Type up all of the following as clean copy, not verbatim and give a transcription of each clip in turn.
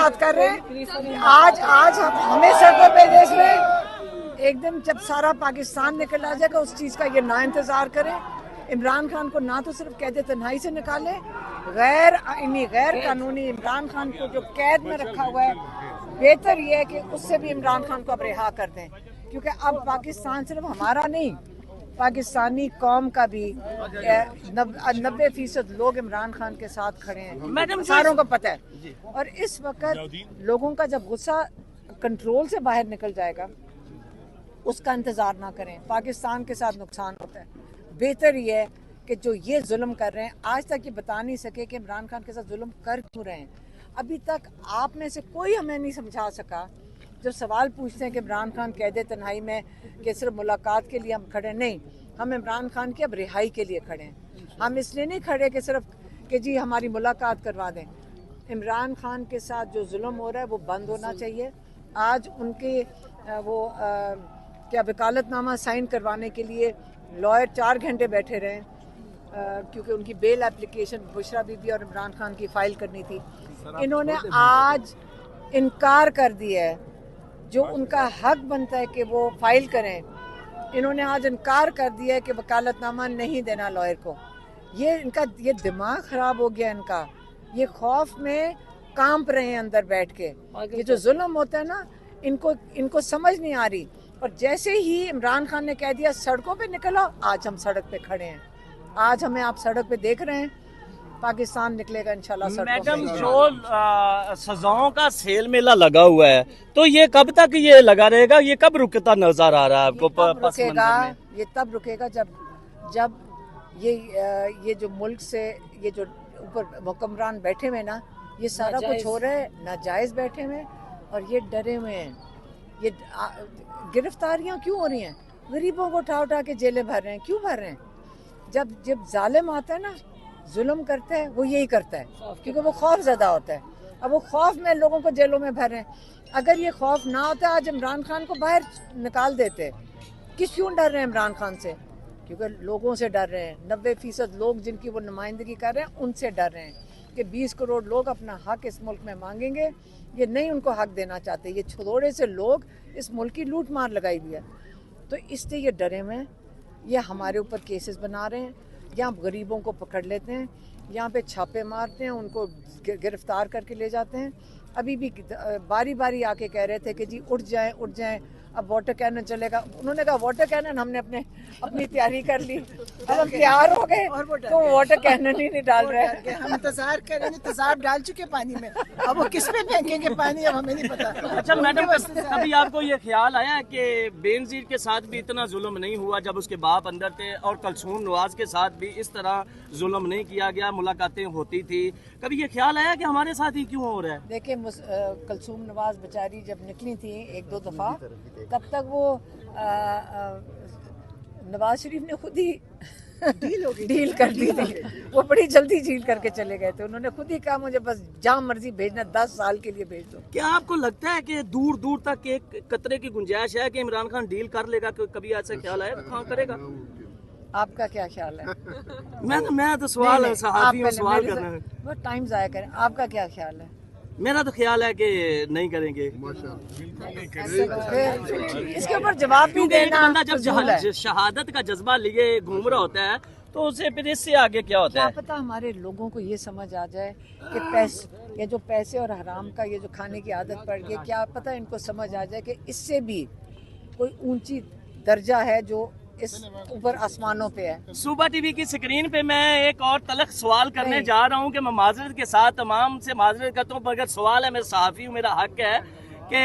बात कर रहे हैं। आज हमें सड़कों पे देख रहे हैं, एकदम जब सारा पाकिस्तान निकल आ जाएगा उस चीज का ये ना इंतजार करें। इमरान खान को ना तो सिर्फ कैद तन्हाई से निकाले, गैर कानूनी इमरान खान को जो कैद में रखा हुआ है, बेहतर ये है कि उससे भी इमरान खान को अब रिहा कर दें, क्योंकि अब पाकिस्तान सिर्फ हमारा नहीं, पाकिस्तानी कौम का भी 90% लोग इमरान खान के साथ खड़े हैं, सारों को पता है। और इस वक्त लोगों का जब गुस्सा कंट्रोल से बाहर निकल जाएगा, उसका इंतजार ना करें। पाकिस्तान के साथ नुकसान होता है। बेहतर ये है कि जो ये जुल्म कर रहे हैं, आज तक ये बता नहीं सके कि इमरान खान के साथ जुल्म कर क्यों रहे हैं। अभी तक आप में से कोई हमें नहीं समझा सका। जब सवाल पूछते हैं कि इमरान खान कैद तन्हाई में कि सिर्फ मुलाकात के लिए हम खड़े, नहीं, हम इमरान खान की अब रिहाई के लिए खड़े हैं। हम इसलिए नहीं खड़े कि सिर्फ कि जी हमारी मुलाकात करवा दें। इमरान खान के साथ जो जुल्म हो रहा है वो बंद होना चाहिए। आज उनके क्या वकालतनामा साइन करवाने के लिए लॉयर 4 घंटे बैठे रहे, क्योंकि उनकी बेल एप्लीकेशन बुशरा बीबी और इमरान खान की फाइल करनी थी। इन्होंने आज इनकार कर दिया है, जो उनका हक बनता है कि वो फाइल करें, इन्होंने आज इनकार कर दिया है कि वकालतनामा नहीं देना लॉयर को। ये दिमाग खराब हो गया इनका, ये खौफ में कांप रहे हैं अंदर बैठ के। ये जो जुल्म होता है ना, इनको समझ नहीं आ रही। और जैसे ही इमरान खान ने कह दिया सड़कों पे निकलो, आज हम सड़क पे खड़े हैं। आज हमें आप सड़क पे देख रहे हैं, पाकिस्तान निकलेगा इंशाल्लाह सड़कों पे। मैडम, जो सजाओं का सेल मेला लगा हुआ है, तो ये कब तक ये लगा रहेगा? ये कब रुकता नजर आ रहा है आपको? ये तब रुकेगा जब ये जो मुल्क से ये जो ऊपर हुक्मरान बैठे हुए ना, ये सारा कुछ हो रहा है नाजायज बैठे हुए और ये डरे हुए हैं। ये गिरफ्तारियां क्यों हो रही हैं? गरीबों को उठा के जेलें भर रहे हैं। क्यों भर रहे हैं? जब जालिम आता है ना, जुल्म करता है, वो यही करता है, क्योंकि वो खौफ ज़्यादा होता है। अब वो खौफ में लोगों को जेलों में भर रहे हैं। अगर ये खौफ ना होता, आज इमरान खान को बाहर निकाल देते। क्यों डर रहे हैं इमरान खान से? क्योंकि लोगों से डर रहे हैं। 90% लोग जिनकी वो नुमाइंदगी कर रहे हैं, उनसे डर रहे हैं कि 20 करोड़ लोग अपना हक इस मुल्क में मांगेंगे। ये नहीं उनको हक देना चाहते। ये थोड़े से लोग इस मुल्क की लूट मार लगाई हुई है, तो इसलिए ये डरे हुए हैं। ये हमारे ऊपर केसेस बना रहे हैं, यहाँ गरीबों को पकड़ लेते हैं, यहाँ पे छापे मारते हैं, उनको गिरफ्तार करके ले जाते हैं। अभी भी बारी बारी आके कह रहे थे कि जी उठ जाएं, अब वाटर कैनन चलेगा। उन्होंने कहा वाटर कैनन, हमने अपनी तैयारी कर ली, अब हम तैयार हो गए तो वाटर कैनन ही नहीं डाल रहे हैं। हम इंतजार कर रहे हैं, इंतजार डाल चुके पानी में, अब वो किस पे फेंकेंगे पानी, अब हमें नहीं पता। अच्छा मैडम, कभी आपको ये ख्याल आया कि बेनजीर के साथ भी इतना जुल्म नहीं हुआ जब उसके बाप अंदर थे, और कलसूम नवाज के साथ भी इस तरह जुल्म नहीं किया गया, मुलाकातें होती थी? कभी ये ख्याल आया कि हमारे साथ ही क्यों हो रहा है? देखिए, कलसूम नवाज बेचारी जब निकली थी 1-2 दफ़ा, तब तक वो नवाज शरीफ ने खुद ही डील कर दी थी। वो बड़ी जल्दी डील करके चले गए थे। उन्होंने खुद ही कहा मुझे बस जहाँ मर्जी भेजना, 10 साल के लिए भेज दो। क्या आपको लगता है कि दूर दूर तक एक कतरे की गुंजाइश है कि इमरान खान डील कर लेगा? कभी ऐसा ख्याल आया कहाँ करेगा? आपका क्या ख्याल है? मैं तो सवाल सवाल कर रहा हूँ, वो टाइम ज़ाया करें। आपका क्या ख्याल है? मेरा तो ख्याल है कि नहीं करेंगे। इसके ऊपर जवाब भी देना। बंदा जब शहादत का जज्बा लिए घूम रहा होता है, तो उसे फिर इससे आगे क्या होता है? क्या पता हमारे लोगों को ये समझ आ जाए कि ये जो पैसे और हराम का ये जो खाने की आदत पड़ गई, क्या पता इनको समझ आ जाए कि इससे भी कोई ऊंची दर्जा है जो इस ऊपर आसमानों पे है। सुबह टीवी की स्क्रीन पे मैं एक और तलख सवाल करने जा रहा हूँ कि मैं माजरत के साथ तमाम से माजरत करता हूँ, अगर सवाल है, मैं सहाफ़ी हूँ, मेरा हक है कि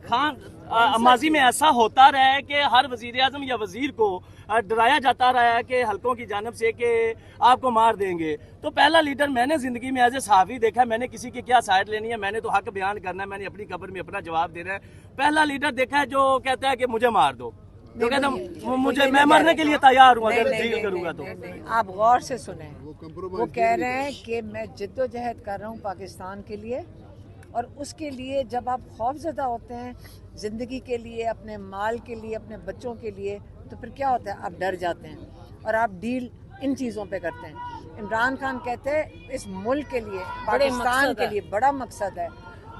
खान माजी में ऐसा होता रहा है कि हर वजीर आजम या वजीर को डराया जाता रहा है कि हल्कों की जानब से कि आपको मार देंगे। तो पहला लीडर मैंने जिंदगी में एज ए सहाफ़ी देखा, मैंने किसी की क्या साइड लेनी है, मैंने तो हक बयान करना है, मैंने अपनी कब्र में अपना जवाब देना है। पहला लीडर देखा है जो कहता है कि मुझे मार दो, तो कहता मुझे, मैं मरने के लिए तैयार हूँ अगर डील करूँगा तो। आप गौर से सुने, वो कह रहे हैं कि मैं जिद्दोजहद कर रहा हूँ पाकिस्तान के लिए, और उसके लिए जब आप खौफज़दा होते हैं ज़िंदगी के लिए, अपने माल के लिए, अपने बच्चों के लिए, तो फिर क्या होता है? आप डर जाते हैं और आप डील इन चीज़ों पे करते हैं। इमरान खान कहते हैं इस मुल्क के लिए, पाकिस्तान के लिए बड़ा मकसद है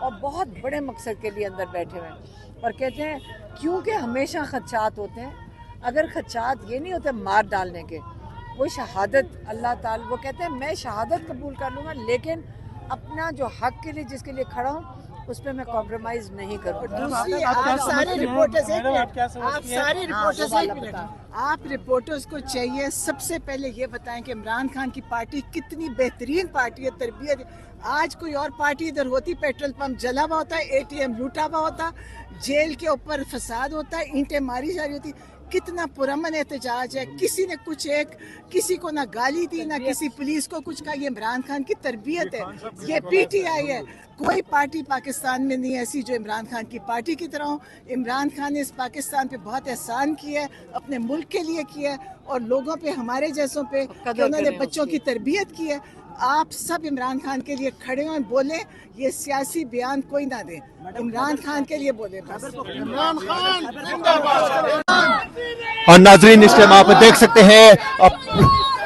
और बहुत बड़े मकसद के लिए अंदर बैठे हुए हैं। और कहते हैं क्योंकि हमेशा खदशात होते हैं, अगर खदशात ये नहीं होते मार डालने के, वो शहादत अल्लाह ताला, वो कहते हैं मैं शहादत कबूल कर लूँगा लेकिन अपना जो हक के लिए जिसके लिए खड़ा हूँ उस पर मैं कॉम्प्रोमाइज़ नहीं करूँगा। आप रिपोर्टर्स को चाहिए सबसे पहले ये बताएं कि इमरान खान की पार्टी कितनी बेहतरीन पार्टी है, तरबियत। आज कोई और पार्टी इधर होती, पेट्रोल पंप जला हुआ होता है, ATM लूटा हुआ होता, जेल के ऊपर फसाद होता है, ईंटें मारी जा रही होती। कितना पुरअमन एहतजाज है, किसी ने कुछ किसी को ना गाली दी ना किसी पुलिस को कुछ कहा। ये इमरान खान की तरबियत है, ये PTI है। कोई पार्टी पाकिस्तान में नहीं ऐसी जो इमरान खान की पार्टी की तरह हो। इमरान खान ने इस पाकिस्तान पे बहुत एहसान किया है, अपने मुल्क के लिए किया है और लोगों पे, हमारे जैसों पे उन्होंने बच्चों की तरबियत की है। आप सब इमरान खान के लिए खड़े हों, बोले, ये सियासी बयान कोई ना दे, इमरान खान के लिए बोले बस। इमरान खान जिंदाबाद। और नाजरीन इस टाइम आप देख सकते हैं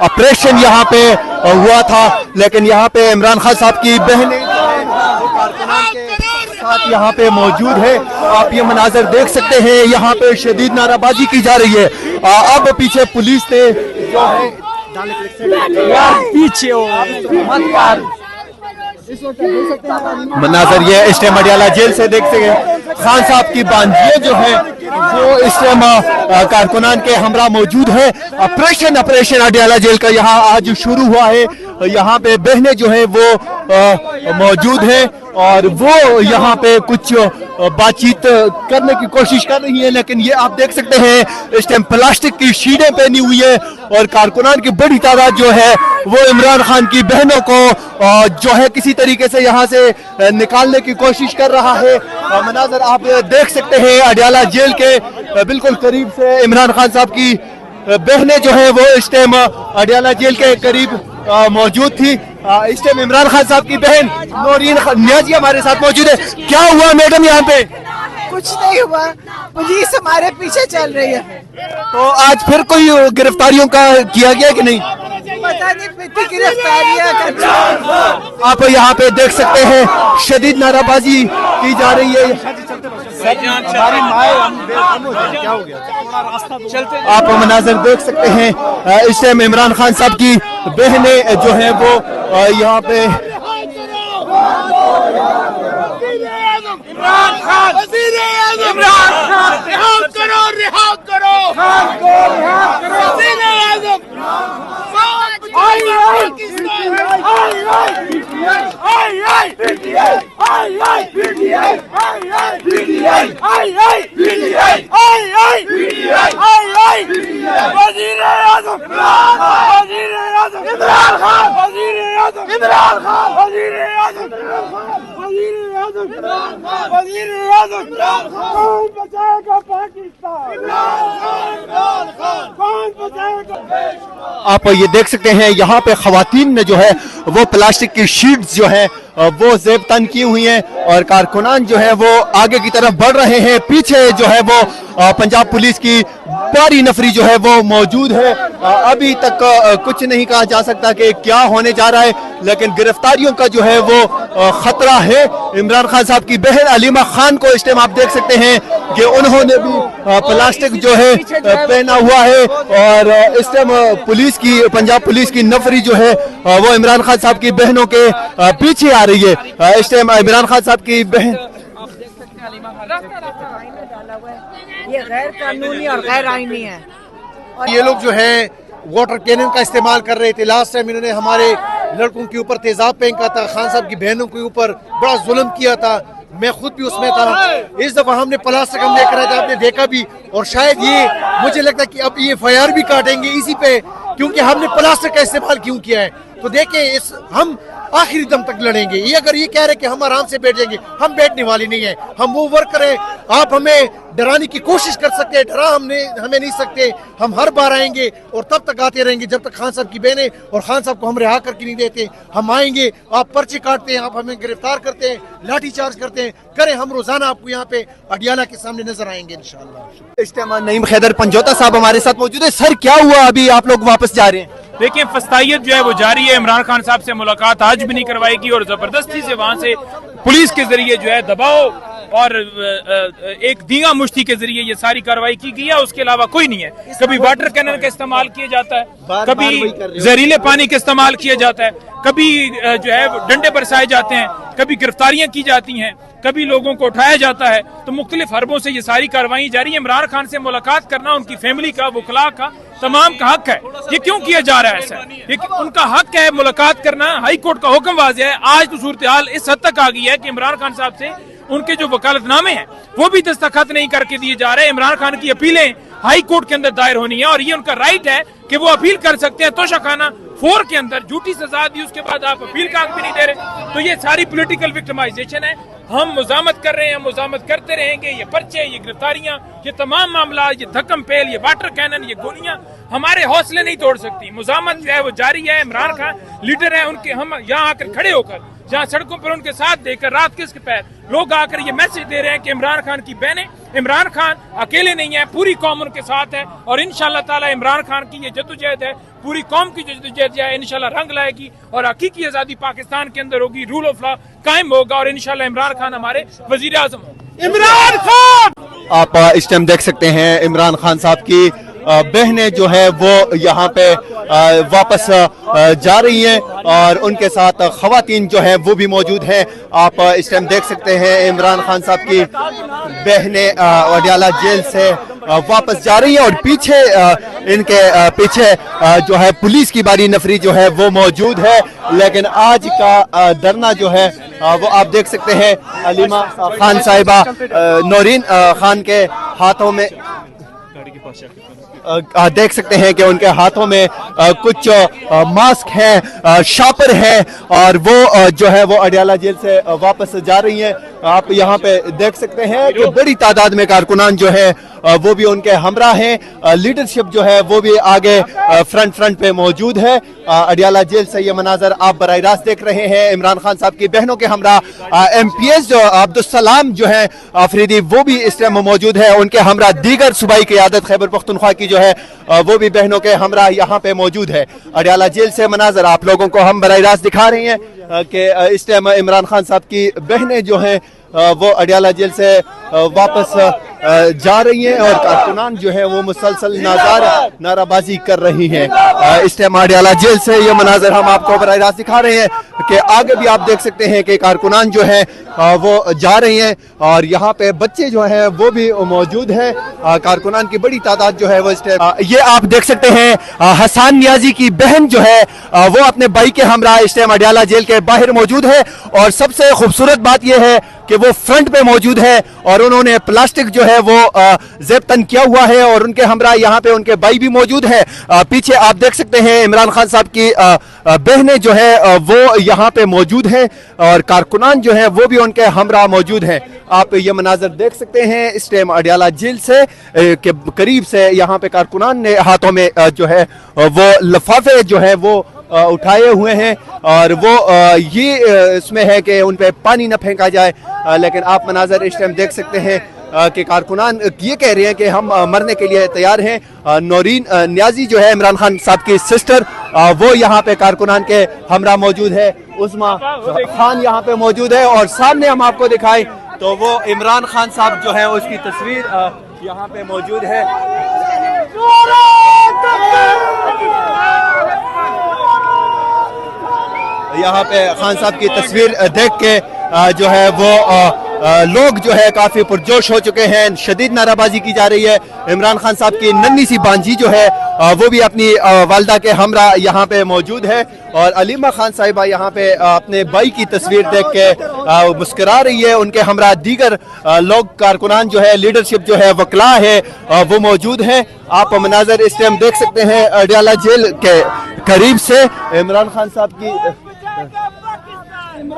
ऑपरेशन यहाँ पे हुआ था, लेकिन यहाँ पे इमरान खान साहब की बहनें कारकुनान के साथ यहाँ पे मौजूद है। आप ये मनाजर देख सकते हैं, यहाँ पे शदीद नाराबाजी की जा रही है। अब पीछे पुलिस ने जो है पीछे मनाजर ये इस टाइम अडियाला जेल से देखते हैं। खान साहब की बांजिए जो है वो इस टाइम कारकुनान के हमरा मौजूद है। ऑपरेशन अडियाला जेल का यहाँ आज शुरू हुआ है। यहाँ पे बहनें जो है वो मौजूद है और वो यहाँ पे कुछ बातचीत करने की कोशिश कर रही है, लेकिन ये आप देख सकते हैं इस टाइम प्लास्टिक की शीटें पहनी हुई है और कारकुनान की बड़ी तादाद जो है वो इमरान खान की बहनों को जो है किसी तरीके से यहाँ से निकालने की कोशिश कर रहा है। मनाजर आप देख सकते हैं अडियाला जेल के बिल्कुल करीब से इमरान खान साहब की बहनें जो है वो इस टाइम अडियाला जेल के करीब मौजूद थी। इस टाइम इमरान खान साहब की बहन नौरीन नियाजी हमारे साथ मौजूद है। क्या हुआ मैडम यहाँ पे? कुछ नहीं हुआ, पुलिस हमारे पीछे चल रही है। तो आज फिर कोई गिरफ्तारियों का किया गया कि नहीं? पता नहीं कितनी गिरफ्तारियां। आप यहाँ पे देख सकते हैं शदीद नाराबाजी की जा रही है। आप मनाजर देख सकते हैं इस टाइम इमरान खान साहब की बहनें जो है वो यहाँ पे इमरान खान रिहा करो कौन बचाएगा पाकिस्तान? कौन बचाएगा? आप ये देख सकते हैं यहाँ पे खवातीन ने जो है वो प्लास्टिक की शीट्स जो है वो जेब तन की हुई हैं और कारकुनान जो है वो आगे की तरफ बढ़ रहे हैं। पीछे जो है वो पंजाब पुलिस की भारी नफरी जो है वो मौजूद है। अभी तक कुछ नहीं कहा जा सकता कि क्या होने जा रहा है, लेकिन गिरफ्तारियों का जो है वो खतरा है। इमरान खान साहब की बहन अलीमा खान को इस टाइम आप देख सकते हैं कि उन्होंने भी प्लास्टिक जो है पहना हुआ है और इस टाइम पुलिस की, पंजाब पुलिस की नफरी जो है वो इमरान खान साहब की बहनों के पीछे आ रही है। इस टाइम इमरान खान साहब की बहन ये गैर कानूनी और गैर आईनी है। और ये लोग जो है वाटर कैनन का इस्तेमाल कर रहे थे। लास्ट टाइम इन्होंने हमारे लड़कों के ऊपर तेजाब फेंका था, खान साहब की बहनों के ऊपर बड़ा जुल्म किया था। मैं खुद भी उसमें था। इस दफा हमने प्लास्टिक हम लेकर आए थे, आपने देखा भी, और शायद ये मुझे लगता है कि अब ये FIR भी काटेंगे इसी पे, क्योंकि हमने प्लास्टिक का इस्तेमाल क्यों किया है। तो देखें, हम आखिरी दम तक लड़ेंगे। ये अगर ये कह रहे कि हम आराम से बैठ जाएंगे, हम बैठने वाले नहीं है। हम वो वर्कर हैं, आप हमें डराने की कोशिश कर सकते हैं, डरा हमें नहीं सकते। हम हर बार आएंगे और तब तक आते रहेंगे जब तक खान साहब की बहनें और खान साहब को हम रिहा करके नहीं देते। हम आएंगे, आप पर्चे काटते हैं, आप हमें गिरफ्तार करते हैं, लाठी चार्ज करते हैं, करें, हम रोजाना आपको यहाँ पे अडियाला के सामने नजर आएंगे इंशाअल्लाह। इस टाइम नईम हैदर पंजोता साहब हमारे साथ मौजूद है। सर, क्या हुआ, अभी आप लोग वापस जा रहे हैं? देखिए, फस्तायत जो है वो जारी है। इमरान खान साहब से मुलाकात आज भी नहीं करवाएगी और जबरदस्ती से वहां से पुलिस के जरिए जो है दबाव और एक दीगा मुश्ती के जरिए ये सारी कार्रवाई की गई है। उसके अलावा कोई नहीं है। कभी वाटर कैनन का इस्तेमाल किया जाता है, कभी जहरीले पानी का इस्तेमाल किया जाता है, कभी जो है डंडे बरसाए जाते हैं, कभी गिरफ्तारियां की जाती हैं, कभी लोगों को उठाया जाता है। तो मुख्तलिफ हरबों से ये सारी कार्रवाई जारी है। इमरान खान से मुलाकात करना उनकी फैमिली का, वकला का, तमाम का हक है। ये क्यों किया जा रहा है ऐसा? ये उनका हक है मुलाकात करना। हाई कोर्ट का हुक्म वाज़ेह है। आज तो सूरत हाल इस हद तक आ गई है कि इमरान खान साहब से उनके जो वकालतनामे हैं वो भी दस्तखत नहीं करके दिए जा रहे हैं। इमरान खान की अपीलें हाई कोर्ट के अंदर दायर होनी है और ये उनका राइट है कि वो अपील कर सकते हैं। तोशाखाना 4 के अंदर झूठी सजा दी, उसके बाद आप अपील का हक भी नहीं दे रहे। तो ये सारी पॉलिटिकल विक्टिमाइजेशन है। हम मुजामत कर रहे हैं, मुजामत करते रहेंगे। ये पर्चे, ये गिरफ्तारियां, ये तमाम मामला, ये धक्कम पेल, ये वाटर कैनन, ये गोलियां हमारे हौसले नहीं तोड़ सकती। मुजामत जो है वो जारी है। इमरान खान लीडर है, उनके हम यहाँ आकर खड़े होकर, जहाँ सड़कों पर उनके साथ देकर रात के इसके पैर लोग आकर ये मैसेज दे रहे हैं कि इमरान खान की बहनें, इमरान खान अकेले नहीं है, पूरी कौम उनके साथ है। और इंशाल्लाह ताला इमरान खान की ये जद्दोजहद है, पूरी कौम की जद्दोजहद जो है इंशाल्लाह रंग लाएगी और हकीकी आजादी पाकिस्तान के अंदर होगी, रूल ऑफ लॉ कायम होगा और इंशाल्लाह इमरान खान हमारे वजीर आजम होंगे। इमरान खान, आप इस टाइम देख सकते हैं इमरान खान साहब की बहनें जो है वो यहाँ पे वापस जा रही हैं और उनके साथ खवातीन जो है वो भी मौजूद हैं। आप इस टाइम देख सकते हैं इमरान खान साहब की बहनें अडियाला जेल से वापस जा रही हैं और पीछे इनके पीछे जो है पुलिस की बारी नफरी जो है वो मौजूद है। लेकिन आज का धरना जो है वो आप देख सकते हैं अलीमा खान साहिबा नौरीन खान के हाथों में देख सकते हैं कि उनके हाथों में कुछ मास्क हैं, शापर है और वो जो है वो अडियाला जेल से वापस जा रही हैं। आप यहाँ पे देख सकते हैं कि बड़ी तादाद में कारकुनान जो है वो भी उनके हमरा हैं। लीडरशिप जो है वो भी आगे फ्रंट पे मौजूद है। अडियाला जेल से ये मनाजर आप बराह रास्त देख रहे हैं। इमरान खान साहब की बहनों के हमरा MPS जो अब्दुल सलाम जो है आफरीदी वो भी इस टाइम मौजूद है। उनके हमरा दीगर सूबाई क़यादत खैबर पख्तूनख्वा की जो है वो भी बहनों के हमरा यहाँ पे मौजूद है। अडियाला जेल से मनाजर आप लोगों को हम बराह रास्त दिखा रहे हैं कि इस टाइम इमरान खान साहब की बहनें जो हैं वो अडियाला जेल से वापस जा रही हैं और कारकुनान जो है वो मुसलसल नाराबाजी कर रही हैं। इस टाइम अडियाला जेल से ये मनाजर हम आपको बराह रास्त दिखा रहे हैं कि आगे भी आप देख सकते हैं कि कारकुनान जो है वो जा रही हैं और यहाँ पे बच्चे जो हैं वो भी मौजूद हैं। कारकुनान की बड़ी तादाद जो है वो इस टाइम ये आप देख सकते हैं हसन नियाजी की बहन जो है वो अपने भाई के हमरा इस टाइम अडियाला जेल के बाहर मौजूद है और सबसे खूबसूरत बात यह है कि वो फ्रंट पे मौजूद है और उन्होंने प्लास्टिक जो है वो जेब तन किया हुआ है और उनके हमरा यहाँ पे उनके भाई भी मौजूद है। पीछे आप देख सकते हैं इमरान खान साहब की बहनें जो है वो यहाँ पे मौजूद हैं और कारकुनान जो है वो भी उनके हमरा मौजूद हैं। आप ये मनाजर देख सकते हैं इस टाइम अडियाला जेल से के करीब से यहाँ पे कारकुनान ने हाथों में जो है वो लिफाफे जो है वो उठाए हुए हैं और वो ये इसमें है कि उन पे पानी न फेंका जाए। लेकिन आप मनाजर इस टाइम देख सकते हैं कि कारकुनान ये कह रहे हैं कि हम मरने के लिए तैयार हैं। नौरीन नियाजी जो है इमरान खान साहब की सिस्टर वो यहाँ पे कारकुनान के हमरा मौजूद है। उस्मा खान यहाँ पे मौजूद है और सामने हम आपको दिखाएं तो वो इमरान खान साहब जो है उसकी तस्वीर यहाँ पे मौजूद है। यहाँ पे खान साहब की तस्वीर देख के जो है वो लोग जो है काफी पुरजोश हो चुके हैं। शदीद नाराबाजी की जा रही है। इमरान खान साहब की नन्ही सी बांजी जो है वो भी अपनी वालदा के हमरा यहाँ पे मौजूद है और अलीमा खान साहिबा यहाँ पे अपने भाई की तस्वीर देख के मुस्कुरा रही है। उनके हमरा दीगर लोग कारकुनान जो है लीडरशिप जो है वकला है वो मौजूद है। आप मनाजर इस टाइम देख सकते हैं अडियाला जेल के करीब से इमरान खान साहब की कौन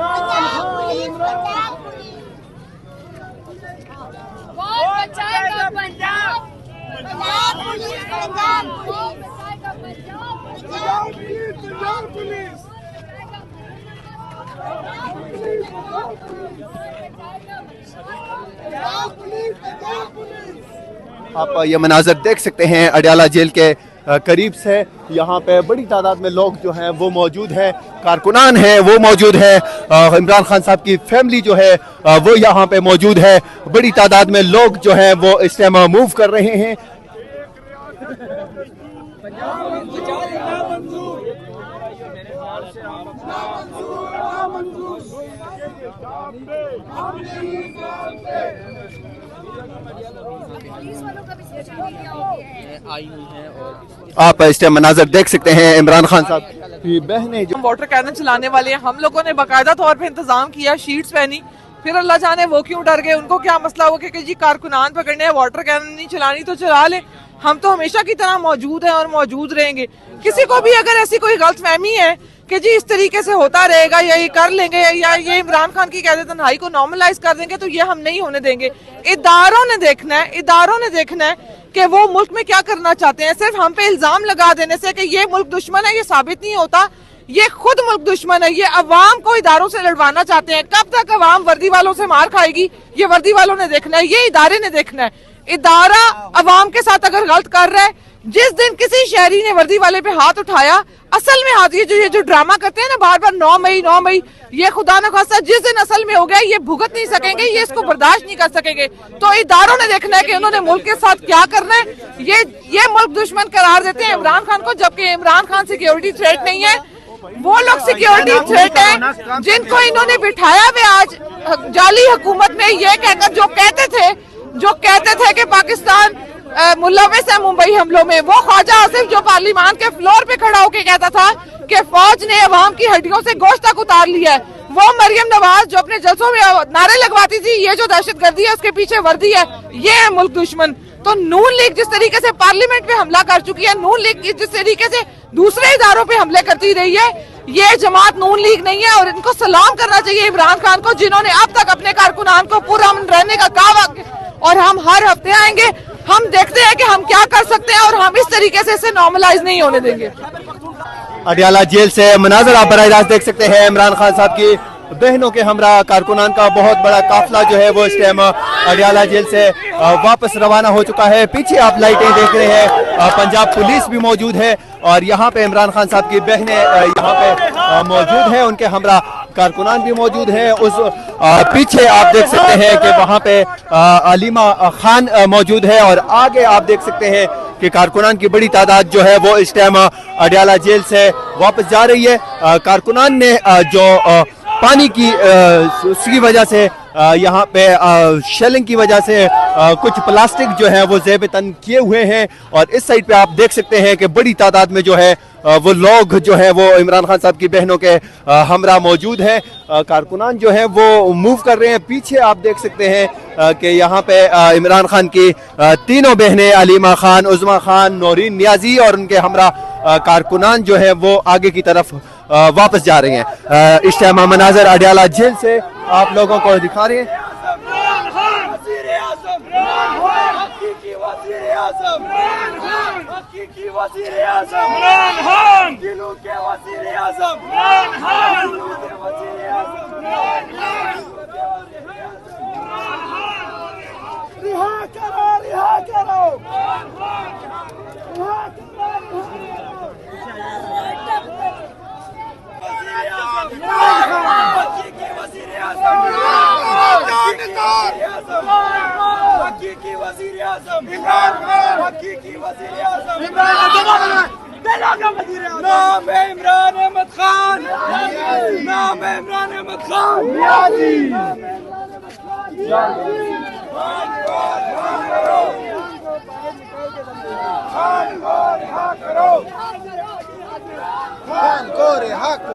बचाएगा पंजाब? पंजाब पुलिस, पंजाब कौन बचाएगा पंजाब? Punjab police, Punjab police. आप ये मनाजर देख सकते हैं अडयाला जेल के करीब से। यहाँ पे बड़ी तादाद में लोग जो हैं वो मौजूद हैं, कारकुनान हैं वो मौजूद है, इमरान खान साहब की फैमिली जो है वो यहाँ पे मौजूद है। बड़ी तादाद में लोग जो हैं वो इस टाइम मूव कर रहे हैं। आप इस टाइम मनाजर देख सकते हैं इमरान खान साहब की बहनें जो वाटर कैनन चलाने वाले हैं, हम लोगों ने बाकायदा तौर पे इंतजाम किया, शीट्स पहनी, फिर अल्लाह जाने वो क्यों डर गए, उनको क्या मसला हुआ कि जी कारकुनान पकड़ने हैं, वाटर कैनन नहीं चलानी तो चला ले। हम तो हमेशा की तरह मौजूद हैं और मौजूद रहेंगे। किसी को भी अगर ऐसी कोई गलतफहमी है कि जी इस तरीके से होता रहेगा या ये कर लेंगे या ये इमरान खान की क़यादत तन्हाई को नॉर्मलाइज कर देंगे, तो ये हम नहीं होने देंगे। इदारों ने देखना है कि वो मुल्क में क्या करना चाहते हैं। सिर्फ हम पे इल्जाम लगा देने से कि ये मुल्क दुश्मन है, ये साबित नहीं होता। ये खुद मुल्क दुश्मन है, ये अवाम को इदारों से लड़वाना चाहते हैं। कब तक अवाम वर्दी वालों से मार खाएगी, ये वर्दी वालों ने देखना है, ये इदारे ने देखना है। इदारा अवाम के साथ अगर गलत कर रहा है, जिस दिन किसी शहरी ने वर्दी वाले पे हाथ उठाया, असल में हाथ ये जो ड्रामा करते हैं ना बार बार 9 मई, ये खुदा न खास्ता जिस दिन असल में हो गया ये भुगत नहीं सकेंगे, ये इसको बर्दाश्त नहीं कर सकेंगे। तो इदारों ने देखना है कि उन्होंने मुल्क के साथ क्या करना है। ये मुल्क दुश्मन करार देते हैं इमरान खान को, जबकि इमरान खान सिक्योरिटी थ्रेट नहीं है। वो लोग सिक्योरिटी थ्रेट है जिनको इन्होंने बिठाया हुआ आज जाली हुकूमत में, ये कहकर जो कहते थे कि पाकिस्तान मुलविस है मुंबई हमलों में। वो ख्वाजा आसिफ जो पार्लियामान के फ्लोर पे खड़ा होकर कहता था कि फौज ने अवाम की हड्डियों से गोश्त तक उतार लिया है। वो मरियम नवाज जो अपने जलसों में नारे लगवाती थी ये जो दहशतगर्दी है उसके पीछे वर्दी है, ये है मुल्क दुश्मन। तो नून लीग जिस तरीके से पार्लियामेंट पे हमला कर चुकी है, नून लीग जिस तरीके से दूसरे इदारों पे हमले करती रही है, ये जमात नून लीग नहीं है। और इनको सलाम करना चाहिए इमरान खान को, जिन्होंने अब तक अपने कारकुनान को पुरअमन रहने का कहा। और हम हर हफ्ते आएंगे, हम देखते हैं कि हम क्या कर सकते हैं और हम इस तरीके से इसे नॉर्मलाइज नहीं होने देंगे। अडयाला जेल से मनाजर आप बराह रास्त देख सकते हैं। इमरान खान साहब की बहनों के हमरा कारकुनान का बहुत बड़ा काफिला जो है वो इस टाइम अडयाला जेल से वापस रवाना हो चुका है। पीछे आप लाइटें देख रहे हैं, पंजाब पुलिस भी मौजूद है और यहाँ पे इमरान खान साहब की बहनें यहाँ पे मौजूद हैं, उनके हमरा कारकुनान भी मौजूद है। उस पीछे आप देख सकते हैं कि वहाँ पे अलीमा खान मौजूद है और आगे आप देख सकते हैं कि कारकुनान की बड़ी तादाद जो है वो इस टाइम अडयाला जेल से वापस जा रही है। कारकुनान ने जो पानी की उसकी वजह से यहाँ पे शेलिंग की वजह से कुछ प्लास्टिक जो है वो ज़ेब तन किए हुए हैं और इस साइड पे आप देख सकते हैं कि बड़ी तादाद में जो है वो लोग जो है वो इमरान खान साहब की बहनों के हमरा मौजूद हैं। कारकुनान जो है वो मूव कर रहे हैं। पीछे आप देख सकते हैं कि यहाँ पे इमरान खान की तीनों बहनें अलीमा खान, उज़मा खान, नौरीन नियाजी और उनके हमरा कारकुनान जो है वो आगे की तरफ वापस जा रहे हैं। इस टाइम मनाजर अडयाला जेल से आप लोगों को दिखा रहे हैं। नाम है इमरान अहमद खान, नाम है इमरान अहमद खान। खान को रिहा करो।